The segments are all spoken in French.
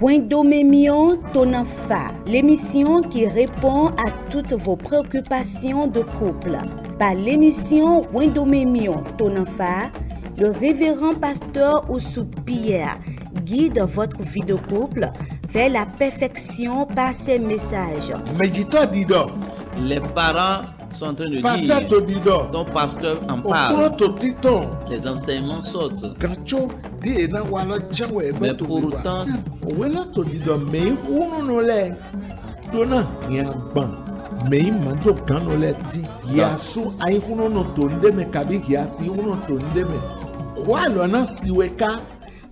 Wendomemion Tonanfa, l'émission qui répond à toutes vos préoccupations de couple. Par l'émission Wendomemion Tonanfa, le révérend pasteur Oussou Pierre guide votre vie de couple vers la perfection par ses messages. Les parents sont en train de dire, ton pasteur en parle, les enseignements sautent. Mais pour autant,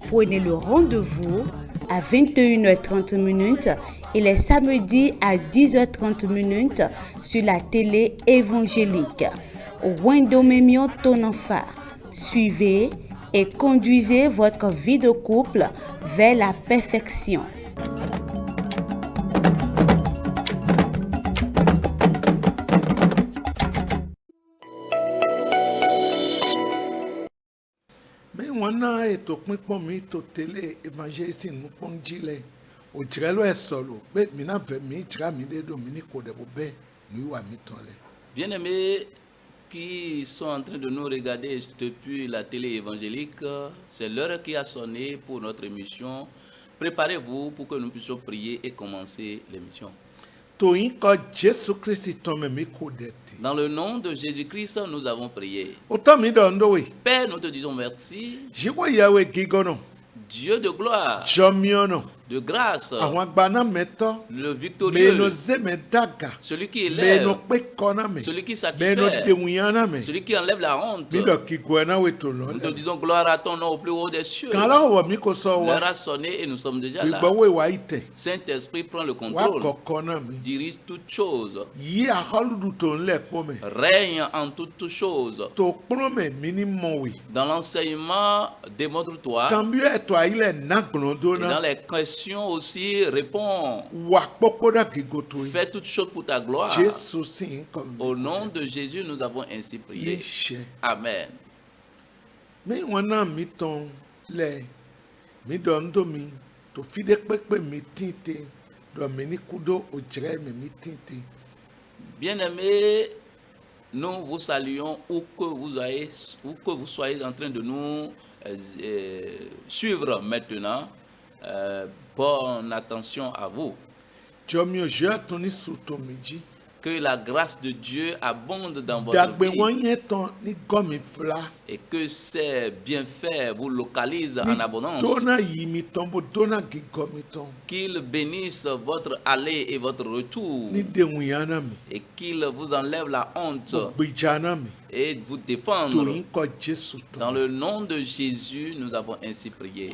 prenez le rendez-vous à 21h30 et les samedis à 10h30 sur la télé évangélique. Wendomemion Tonanfa. Suivez et conduisez votre vie de couple vers la perfection. Wana eto pinpon mi to télé évangéliste nous pondile o jirelo e solo be mi na ve mi jira mi de do mi ni ko de bo be mi wa mi tonle. Bien-aimés qui sont en train de nous regarder depuis la télé évangélique, c'est l'heure qui a sonné pour notre émission. Préparez-vous pour que nous puissions prier et commencer l'émission. Dans le nom de Jésus-Christ, nous avons prié. Père, nous te disons merci. Dieu de gloire, de grâce, le victorieux, celui qui élève, celui qui satisfait, celui qui enlève la honte. Nous te disons gloire à ton nom au plus haut des cieux. L'heure a sonné et nous sommes déjà là. Saint-Esprit prend le contrôle, dirige toutes choses, règne en toutes choses. Dans l'enseignement, démontre-toi. Et dans les questions aussi, réponds. Fais toutes choses pour ta gloire. Au nom de Jésus, nous avons ainsi prié. Amen. Bien-aimés, nous vous saluons où que vous soyez en train de nous suivre maintenant. Bonne attention à vous. Que la grâce de Dieu abonde dans votre vie et que ses bienfaits vous localisent en abondance. Qu'il bénisse votre aller et votre retour et qu'il vous enlève la honte et vous défendre. Dans le nom de Jésus, nous avons ainsi prié.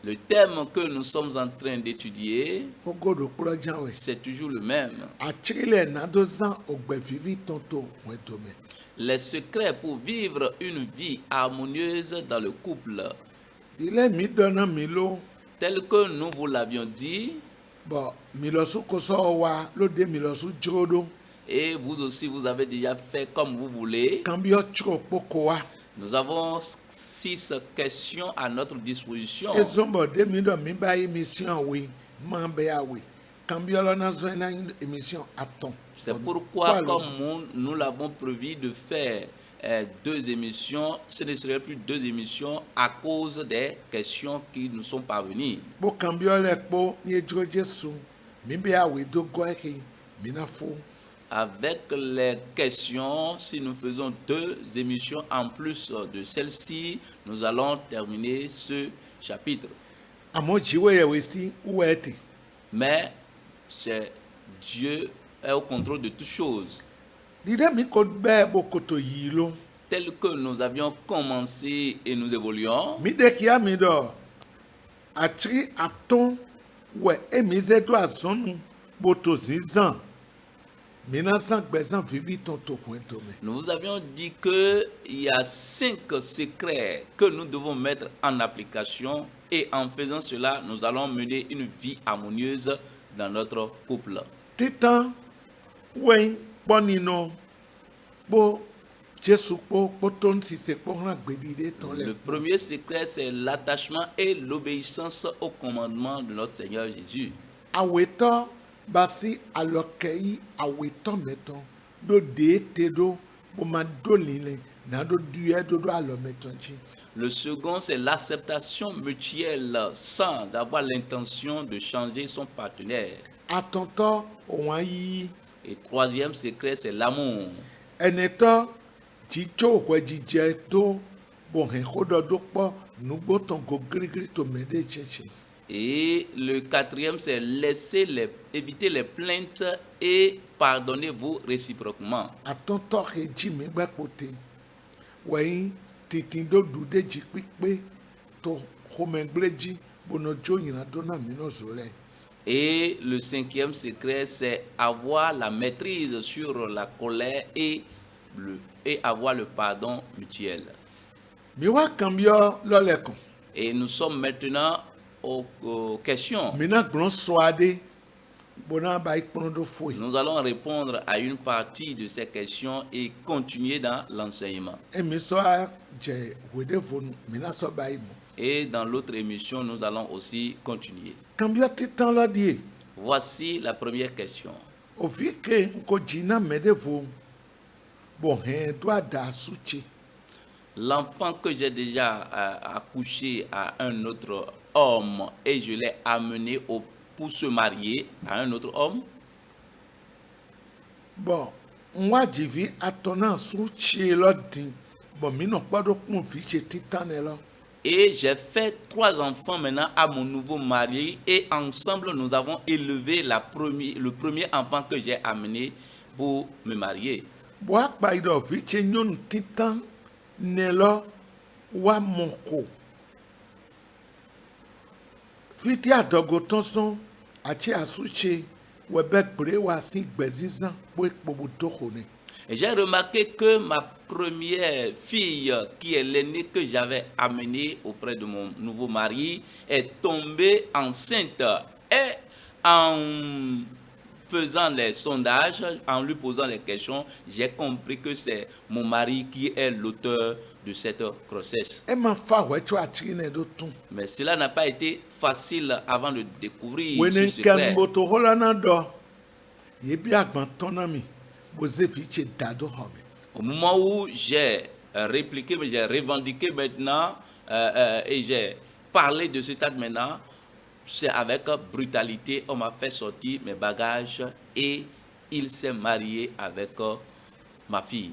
Le thème que nous sommes en train d'étudier, c'est toujours le même. Les secrets pour vivre une vie harmonieuse dans le couple. Tel que nous vous l'avions dit, et vous aussi vous avez déjà fait comme vous voulez. Nous avons 6 questions à notre disposition. C'est pourquoi, comme nous l'avons prévu de faire 2 émissions, ce ne serait plus 2 émissions à cause des questions qui nous sont parvenues. Avec les questions, si nous faisons 2 émissions en plus de celle-ci, nous allons terminer ce chapitre. Mais c'est Dieu est au contrôle de toutes choses. Tel que nous avions commencé et nous évoluons. Nous vous avions dit qu'il y a 5 secrets que nous devons mettre en application et en faisant cela, nous allons mener une vie harmonieuse dans notre couple. Le premier secret, c'est l'attachement et l'obéissance au commandement de notre Seigneur Jésus. Le second, c'est l'acceptation mutuelle sans avoir l'intention de changer son partenaire. Et troisième secret, c'est l'amour. Et le quatrième, c'est éviter les plaintes et pardonnez-vous réciproquement. Et le cinquième secret, c'est avoir la maîtrise sur la colère et avoir le pardon mutuel. Et nous sommes maintenant aux questions. Nous allons répondre à une partie de ces questions et continuer dans l'enseignement. Et dans l'autre émission, nous allons aussi continuer. Voici la première question. L'enfant que j'ai déjà accouché à un autre homme et je l'ai amené pour se marier à un autre homme. Et j'ai fait 3 enfants maintenant à mon nouveau mari et ensemble nous avons élevé le premier enfant que j'ai amené pour me marier. Et j'ai remarqué que ma première fille, qui est l'aînée que j'avais amenée auprès de mon nouveau mari, est tombée enceinte. Et en faisant les sondages, en lui posant les questions, j'ai compris que c'est mon mari qui est l'auteur de cette grossesse. Mais cela n'a pas été facile avant de découvrir ce secret. Au moment où j'ai répliqué, mais j'ai revendiqué maintenant et j'ai parlé de cet acte maintenant, c'est avec brutalité, on m'a fait sortir mes bagages et il s'est marié avec ma fille.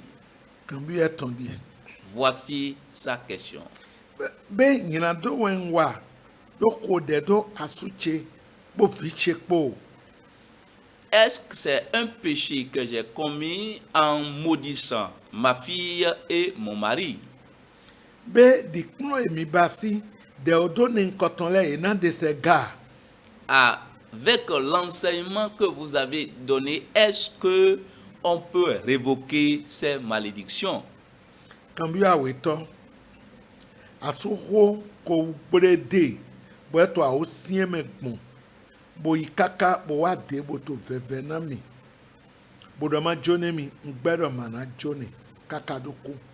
Voici sa question. Est-ce que c'est un péché que j'ai commis en maudissant ma fille et mon mari? Avec l'enseignement que vous avez donné, est-ce que on peut révoquer ces malédictions?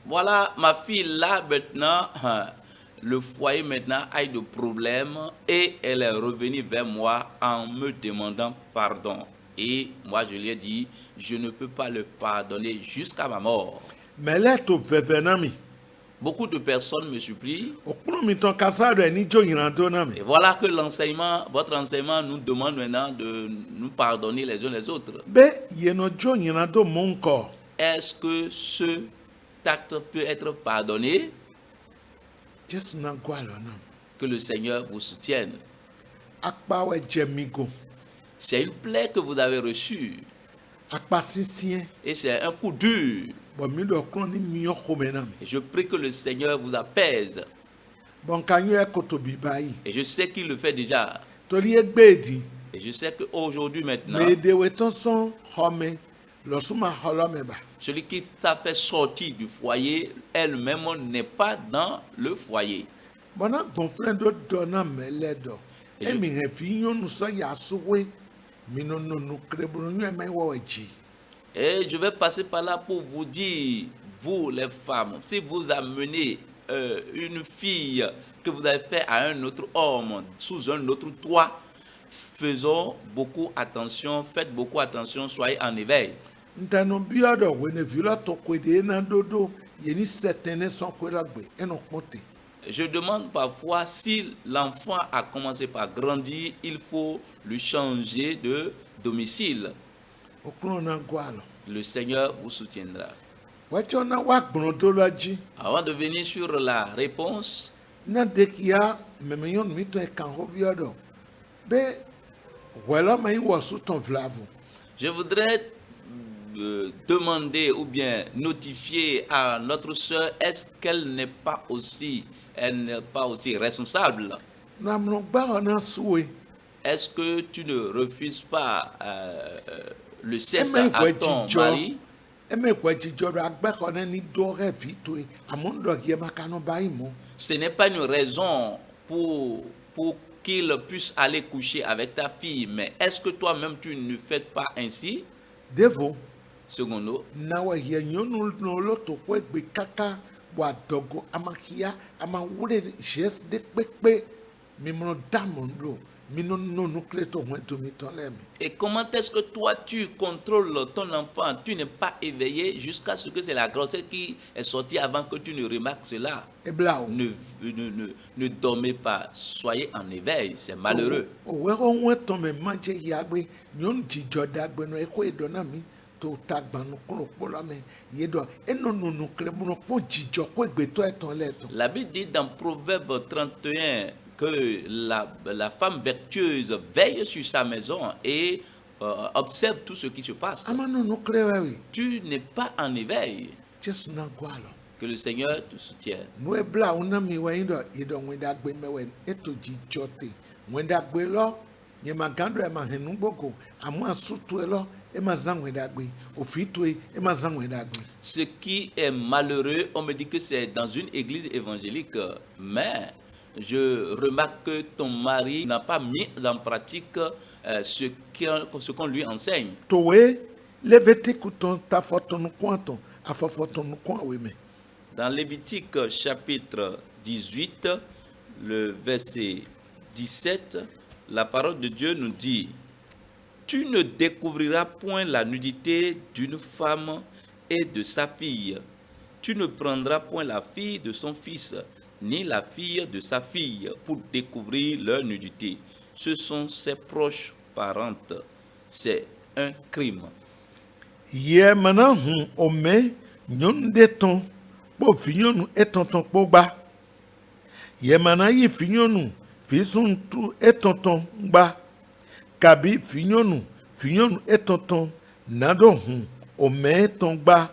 Voilà, ma fille là maintenant, le foyer maintenant a de problèmes et elle est revenue vers moi en me demandant pardon. Et moi je lui ai dit, je ne peux pas le pardonner jusqu'à ma mort. Beaucoup de personnes me supplient. Et voilà que votre enseignement nous demande maintenant de nous pardonner les uns les autres. Est-ce que ce acte peut être pardonné? Que le Seigneur vous soutienne. C'est une plaie que vous avez reçue. Et c'est un coup dur. Et je prie que le Seigneur vous apaise. Et je sais qu'il le fait déjà. Et je sais qu'aujourd'hui maintenant, celui qui t'a fait sortir du foyer, elle-même n'est pas dans le foyer. Et je vais passer par là pour vous dire, vous les femmes, si vous amenez une fille que vous avez fait à un autre homme sous un autre toit, faisons beaucoup attention, faites beaucoup attention, soyez en éveil. Je demande parfois si l'enfant a commencé par grandir, il faut lui changer de domicile. Le Seigneur vous soutiendra. Avant de venir sur la réponse, je voudrais demander ou bien notifier à notre sœur, est-ce qu'elle n'est pas aussi responsable? Est-ce que tu ne refuses pas le sexe à ton mari? Ce n'est pas une raison pour qu'il puisse aller coucher avec ta fille, mais est-ce que toi-même tu ne fais pas ainsi? Secondo, et comment est-ce que toi tu contrôles ton enfant? Tu n'es pas éveillé jusqu'à ce que c'est la grossesse qui est sortie avant que tu ne remarques cela. Ne dormez pas, soyez en éveil, c'est malheureux. La Bible dit dans Proverbe 31 que la femme vertueuse veille sur sa maison et observe tout ce qui se passe. Tu n'es pas en éveil. Que le Seigneur te soutienne. Ce qui est malheureux, on me dit que c'est dans une église évangélique, mais je remarque que ton mari n'a pas mis en pratique ce qu'on lui enseigne. Dans Lévitique chapitre 18, le verset 17, la parole de Dieu nous dit: tu ne découvriras point la nudité d'une femme et de sa fille. Tu ne prendras point la fille de son fils, ni la fille de sa fille, pour découvrir leur nudité. Ce sont ses proches parentes. C'est un crime. Kabi finyonu etonton nado hun ome tongba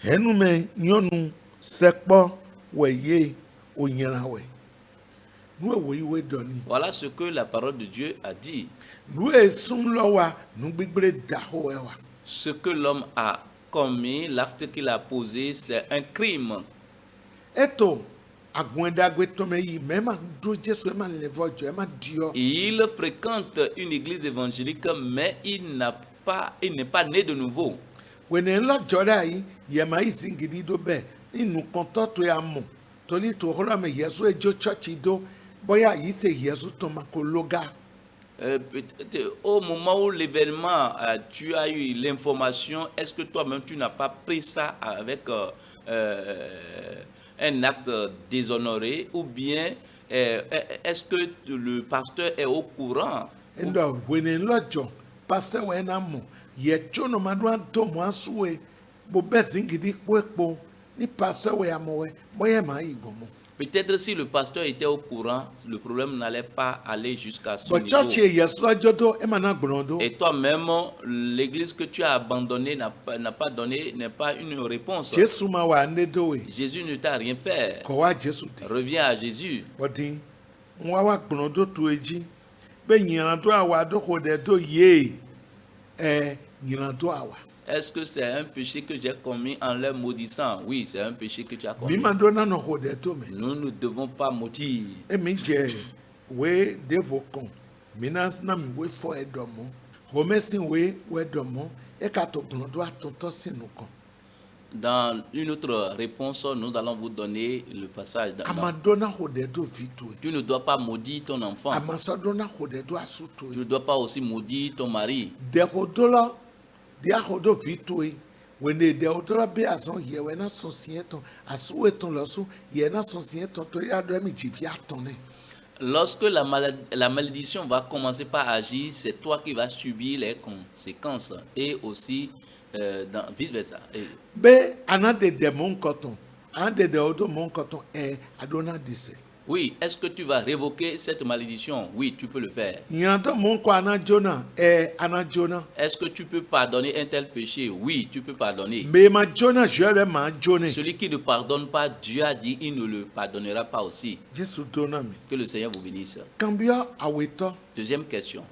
henume nyonu sekpo weye onyarawe. Voilà ce que la parole de Dieu a dit. Ce que l'homme a commis, l'acte qu'il a posé, c'est un crime. Il fréquente une église évangélique, mais il n'est pas né de nouveau. Au moment où l'événement, tu as eu l'information, est-ce que toi-même tu n'as pas pris ça avec un acte déshonoré, ou bien est-ce que le pasteur est au courant? Peut-être si le pasteur était au courant, le problème n'allait pas aller jusqu'à ce niveau. Et toi-même, l'église que tu as abandonnée n'est pas une réponse. Jésus ne t'a rien fait. Reviens à Jésus. Est-ce que c'est un péché que j'ai commis en les maudissant? Oui, c'est un péché que tu as commis. Nous ne devons pas maudire. Dans une autre réponse, nous allons vous donner le passage. Tu ne dois pas maudire ton enfant. Tu ne dois pas aussi maudire ton mari. Lorsque la malédiction va commencer par agir, c'est toi qui vas subir les conséquences et aussi vice versa. Oui, est-ce que tu vas révoquer cette malédiction? Oui, tu peux le faire. Est-ce que tu peux pardonner un tel péché? Oui, tu peux pardonner. Celui qui ne pardonne pas, Dieu a dit, il ne le pardonnera pas aussi. Que le Seigneur vous bénisse. Deuxième question.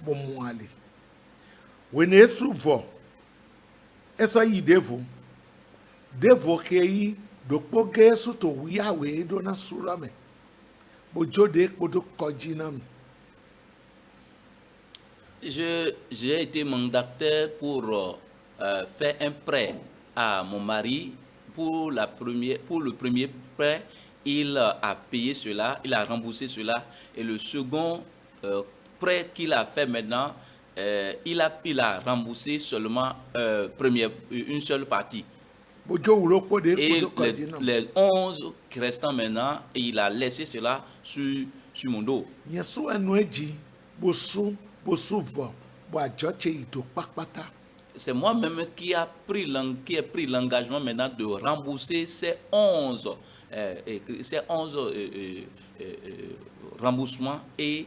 Bomuale when esuvo esa yi devo kei dokpo gesu to wiya we do na surame bojode kodo kojinami. J'ai été mandataire pour faire un prêt à mon mari. Pour le premier prêt, il a payé cela, il a remboursé cela, et le second prêt qu'il a fait maintenant, il a remboursé seulement une seule partie. Et les 11 restants maintenant, il a laissé cela sur mon dos. C'est moi-même qui ai pris l'engagement maintenant de rembourser ces 11 remboursements et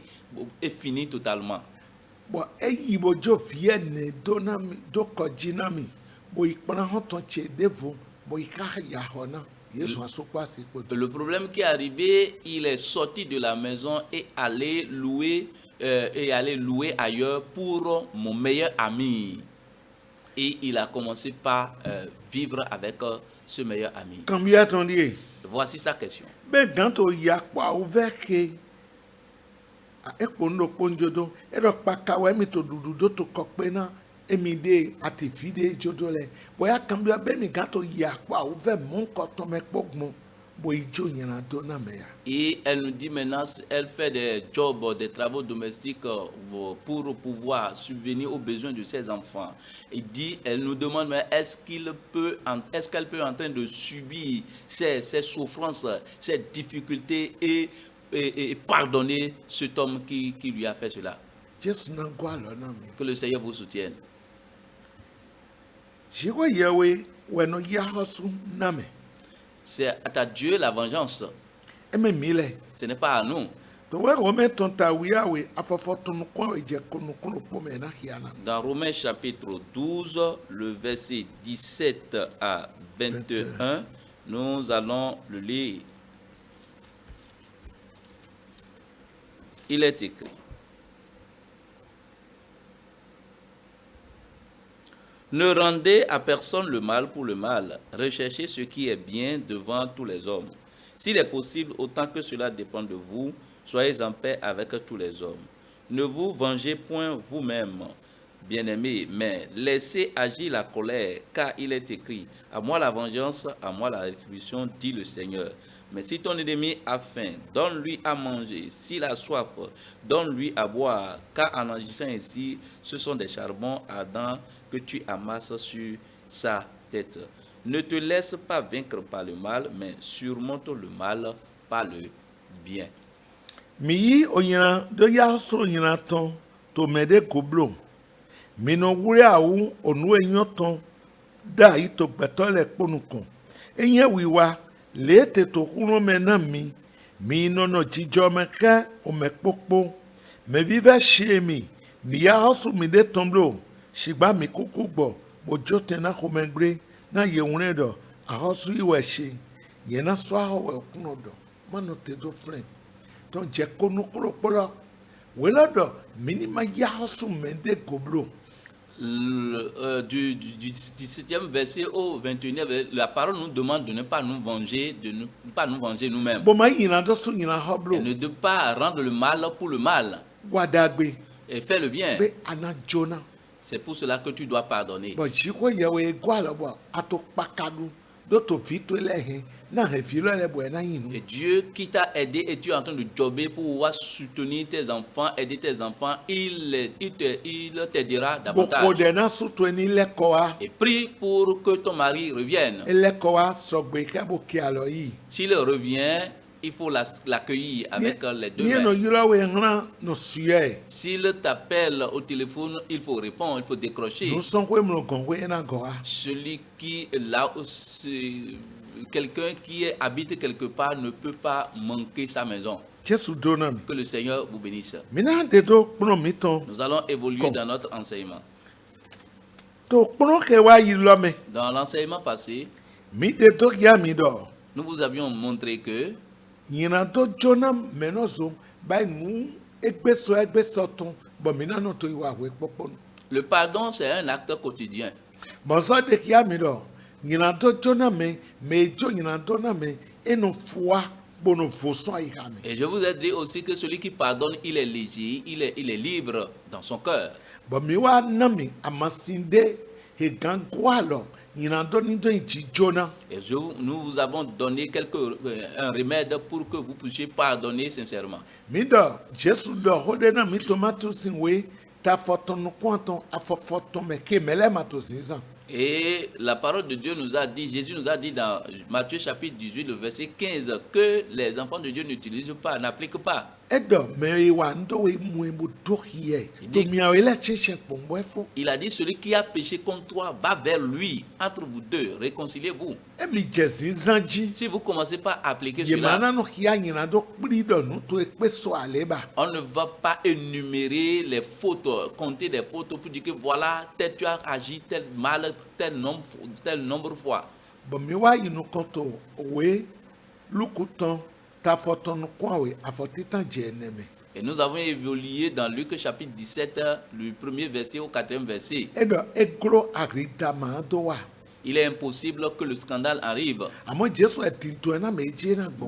fini totalement. Le problème qui est arrivé, il est sorti de la maison et allé louer ailleurs pour mon meilleur ami. Et il a commencé par vivre avec ce meilleur ami. Voici sa question. Et elle nous dit maintenant, elle fait des jobs, des travaux domestiques pour pouvoir subvenir aux besoins de ses enfants. Elle nous demande, mais est-ce qu'elle peut en train de subir ces souffrances, ces difficultés et pardonner cet homme qui lui a fait cela? Que le Seigneur vous soutienne. C'est à Dieu la vengeance. Ce n'est pas à nous. Dans Romains chapitre 12, le verset 17 à 21, nous allons le lire. Il est écrit: Ne rendez à personne le mal pour le mal. Recherchez ce qui est bien devant tous les hommes. S'il est possible, autant que cela dépend de vous, soyez en paix avec tous les hommes. Ne vous vengez point vous-même, bien-aimés, mais laissez agir la colère, car il est écrit: à moi la vengeance, à moi la rétribution, dit le Seigneur. Mais si ton ennemi a faim, donne-lui à manger. S'il a soif, donne-lui à boire. Car en agissant ainsi, ce sont des charbons ardents que tu amasses sur sa tête. Ne te laisse pas vaincre par le mal, mais surmonte le mal par le bien. Mi oyina do ya so yina ton to mede koblo. Mi no wure awu onu enyo ton da yi to gbeto le ponukon. Enye wiwa le te to kuno mena mi no no jijo meka o mekpopo. Me vive chez mi ya hosu mi de tomblo. Shigba mi kuku gbo bojo tena ko megbre na ye wure do ahosu iwe she ye na so aho kuno do mano te do friend don je konu kuro poro we lodo minima ya hosu mende goblo. Du 17e verset au 21e, la parole nous demande de ne pas nous venger, nous-mêmes. Et ne pas rendre le mal pour le mal. Et faire le bien. C'est pour cela que tu dois pardonner. Et Dieu qui t'a aidé et tu es en train de jobber pour pouvoir soutenir tes enfants, aider tes enfants, il t'aidera davantage. Et prie pour que ton mari revienne. S'il revient, il faut l'accueillir avec les deux mains. S'il t'appelle au téléphone, il faut répondre, il faut décrocher. Celui qui là, quelqu'un qui habite quelque part ne peut pas manquer sa maison. Que le Seigneur vous bénisse. Nous allons évoluer dans notre enseignement. Dans l'enseignement passé, nous vous avions montré que le pardon, c'est un acte quotidien. Et je vous ai dit aussi que celui qui pardonne, il est léger, il est libre dans son cœur. Et nous vous avons donné un remède pour que vous puissiez pardonner sincèrement. Et la parole de Dieu nous a dit, Jésus nous a dit dans Matthieu chapitre 18, le verset 15, que les enfants de Dieu n'utilisent pas, n'appliquent pas. Il a dit, celui qui a péché contre toi, va vers lui, entre vous deux, réconciliez-vous. Si vous ne commencez pas à appliquer cela, on ne va pas énumérer les fautes, compter des fautes pour dire que voilà, tel tu as agi tel mal, tel nombre de fois. Et nous avons évolué dans Luc chapitre 17, le premier verset au 4e verset. Il est impossible que le scandale arrive.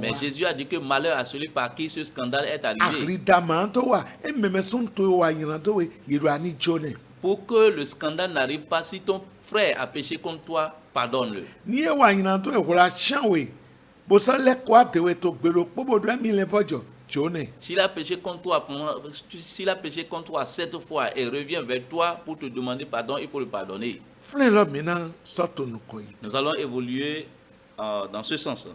Mais Jésus a dit que malheur à celui par qui ce scandale est arrivé. Pour que le scandale n'arrive pas, si ton frère a péché contre toi, pardonne-le. S'il a péché contre toi 7 fois et revient vers toi pour te demander pardon, il faut le pardonner. Nous allons évoluer dans ce sens.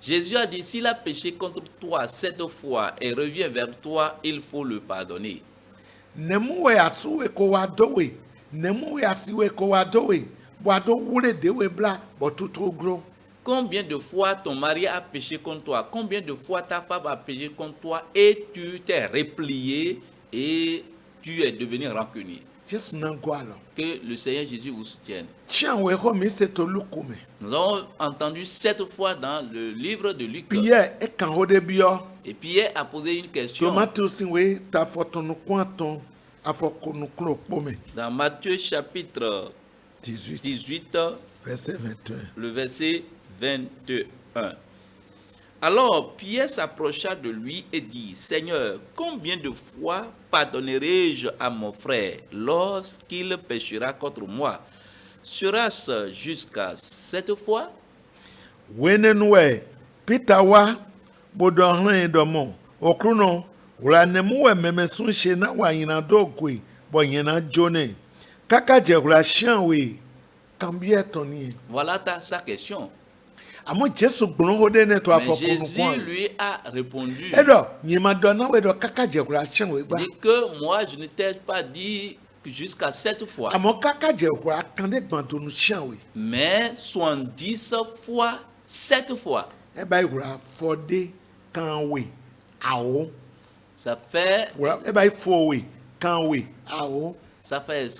Jésus a dit, s'il a péché contre toi 7 fois et revient vers toi, il faut le pardonner. Combien de fois ton mari a péché contre toi? Combien de fois ta femme a péché contre toi et tu t'es replié et tu es devenu rancunier? Que le Seigneur Jésus vous soutienne. Nous avons entendu 7 fois dans le livre de Luc. Et Pierre a posé une question. Dans Matthieu chapitre 18, le verset 21. Alors Pierre s'approcha de lui et dit, Seigneur, combien de fois pardonnerai-je à mon frère lorsqu'il péchera contre moi? Sera-ce jusqu'à 7 fois? Voilà sa question. Mais Jésus lui a répondu, dit que moi je ne t'ai pas dit jusqu'à 7 fois, mais 70 fois 7 fois. Ça fait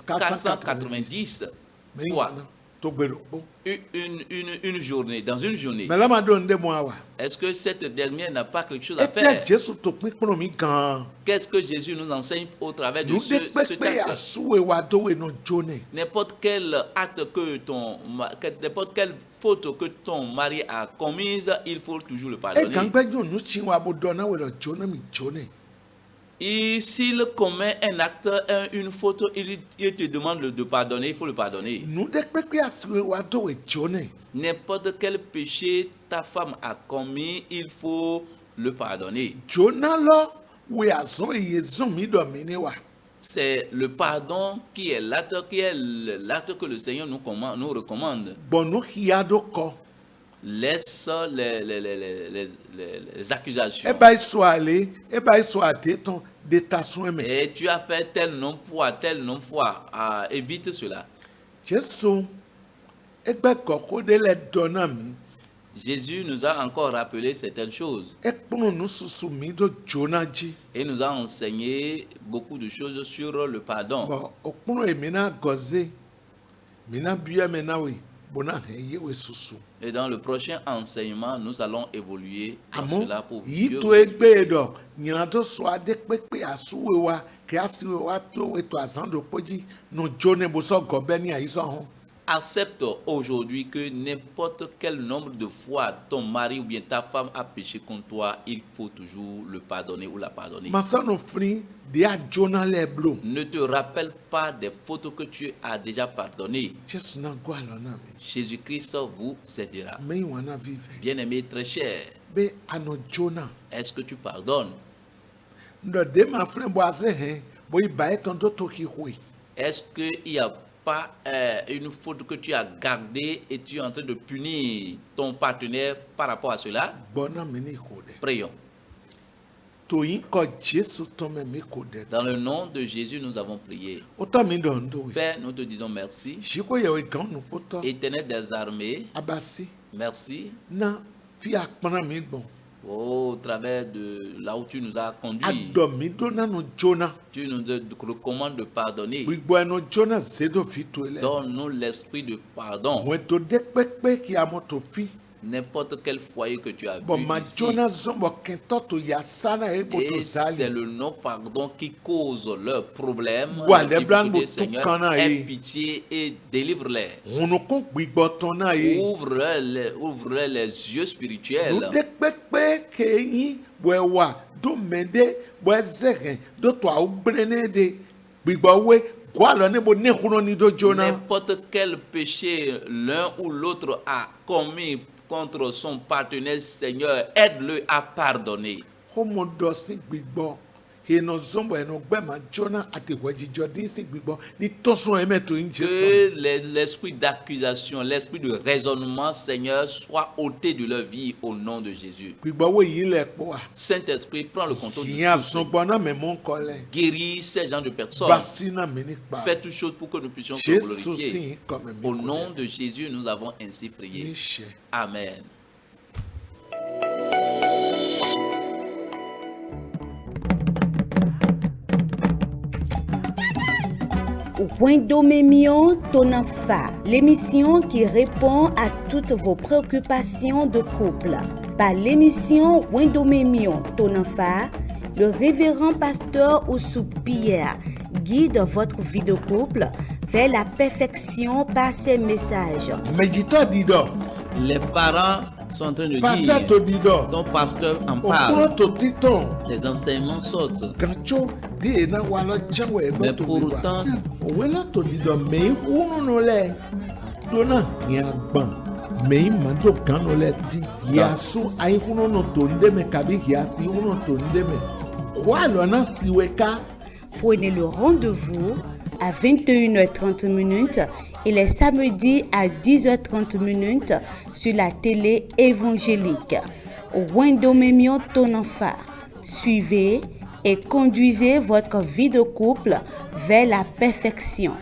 490 fois. une journée, dans une journée, est-ce que cette dernière n'a pas quelque chose à faire? Qu'est-ce que Jésus nous enseigne au travers de ce acte? N'importe quel acte n'importe quelle faute que ton mari a commise, il faut toujours le pardonner. Et s'il commet un acte, une faute, il te demande de pardonner, il faut le pardonner. N'importe quel péché ta femme a commis, il faut le pardonner. C'est le pardon qui est l'acte que le Seigneur nous recommande. Laisse les accusations. Et tu as fait tel non-foi. Évite cela. Jésus nous a encore rappelé certaines choses. Et nous a enseigné beaucoup de choses sur le pardon. Et dans le prochain enseignement, nous allons évoluer dans cela pour Dieu. Accepte aujourd'hui que n'importe quel nombre de fois ton mari ou bien ta femme a péché contre toi, il faut toujours le pardonner ou la pardonner. Ne te rappelle pas des fautes que tu as déjà pardonnées. Jésus-Christ vous aidera. Bien-aimé, très cher, est-ce que tu pardonnes? Est-ce qu'il y a pas une faute que tu as gardée et tu es en train de punir ton partenaire par rapport à cela? Prions. Dans le nom de Jésus, nous avons prié. Père, nous te disons merci. Éternel des armées, merci. Au travers de là où tu nous as conduits, tu nous recommandes de pardonner. Donne-nous l'esprit de pardon. N'importe quel foyer que tu as vu ici. Et c'est le non-pardon qui cause leurs problèmes. Seigneur, aie pitié et délivre-les. Ouvre les yeux spirituels. N'importe quel péché l'un ou l'autre a commis contre son partenaire, Seigneur, aide-le à pardonner. Que l'esprit d'accusation, l'esprit de raisonnement, Seigneur, soit ôté de leur vie au nom de Jésus. Saint-Esprit, prends le contrôle de tout. Guéris ces gens de personnes. Fais toutes choses pour que nous puissions te glorifier. Au nom de Jésus, nous avons ainsi prié. Amen. Wendomemion Tonanfa, l'émission qui répond à toutes vos préoccupations de couple. Par l'émission Wendomemion Tonanfa, le révérend pasteur Oussou Pierre guide votre vie de couple vers la perfection par ses messages. Les parents sont en train de dire, ton pasteur en parle, les enseignements sortent. Mais pourtant, prenez le rendez-vous à 21h30 et les samedis à 10h30 sur la télé évangélique. Wendomemion Tonanfa. Suivez et conduisez votre vie de couple vers la perfection.